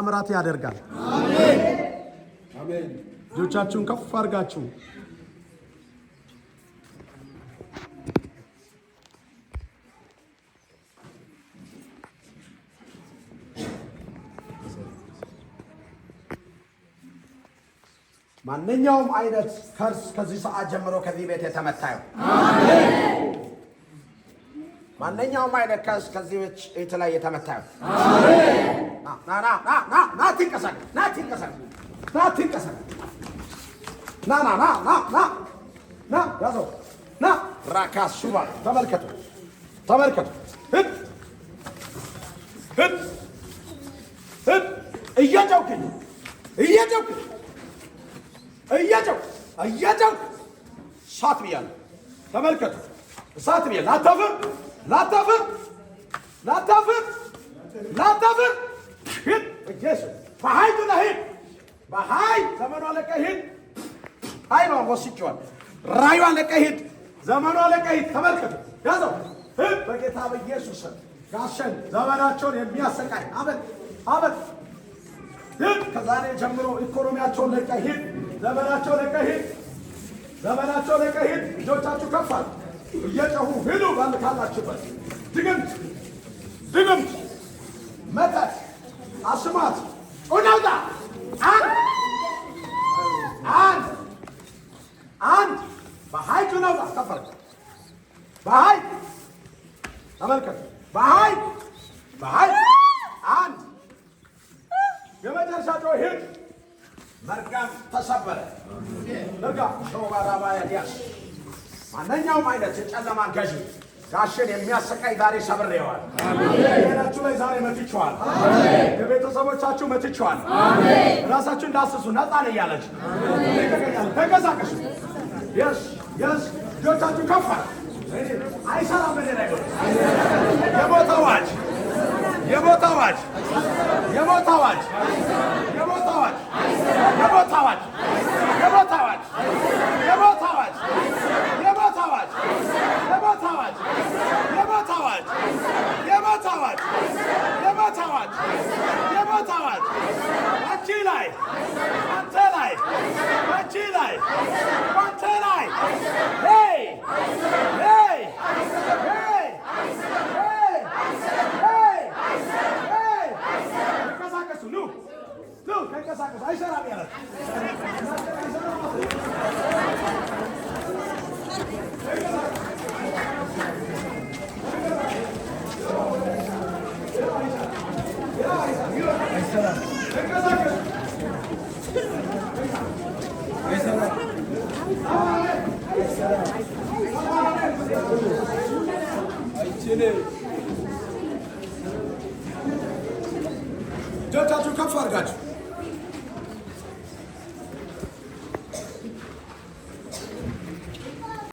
አምራት ያደርጋል። አሜን አሜን። ልጆቻችሁን ከፍ አድርጋችሁ ማንኛውም አይነት ከርስ ከዚህ ሰዓት ጀምሮ ከዚህ ቤት የተመታዩ አሜን። ማንኛውም አይነት ከርስ ከዚህ ቤት ላይ የተመታዩ አሜን። ና ትንቀሳቀስ ና ያዘው ና ራካስ ሹባ ተመልከቱ እየጨውክ ሳት ብያለሁ። ተመልከቱ ሳት ብያለሁ። ላታፍር ኢየሱስ በኃይሉ ነህ። በኃይል ዘመኗ ለቀህ ሂድ። ኃይሏን ወስጄዋል። ራዩን ለቀህ ሂድ። ዘመኗ ለቀህ ሂድ። ተመልከቱ ያዘው በጌታ በኢየሱስ ጋሸን ዘመናቸውን የሚያሰቃይ አበት ከዛሬ ጀምሮ ኢኮኖሚያቸውን ለቀህ ሂድ። ዘመናቸው ለቀህ ሂድ። ልጆቻችሁ ከፋል እየጨሁ ሂዱ ባልካላችሁበት ድግምት መተት አስማት ኡናውጣ አንድ በኃይል ኡናውጣ ከፈል በኃይል ተመልከቱ በኃይል አንድ የመጨረሻ ጮህ ሂድ። መርገም ተሰበረ። መርገም ሾባራባ ያዲያስ ማንኛውም አይነት የጨለማ ገዢ ጋሽን የሚያሰቃይ ዛሬ ሰብሬዋል። ቤታችሁ ላይ ዛሬ መትቼዋል። የቤተሰቦቻችሁ መትቼዋል። ራሳችሁ እንዳስሱ ነፃ ነኝ እያለች ተንቀሳቀሱ። ልጆቻችሁ ከፋል አይሰራም። ምን ላይ የሞት አዋጅ አይሰራም ያለ እጆቻችሁ ከፍ አድርጋችሁ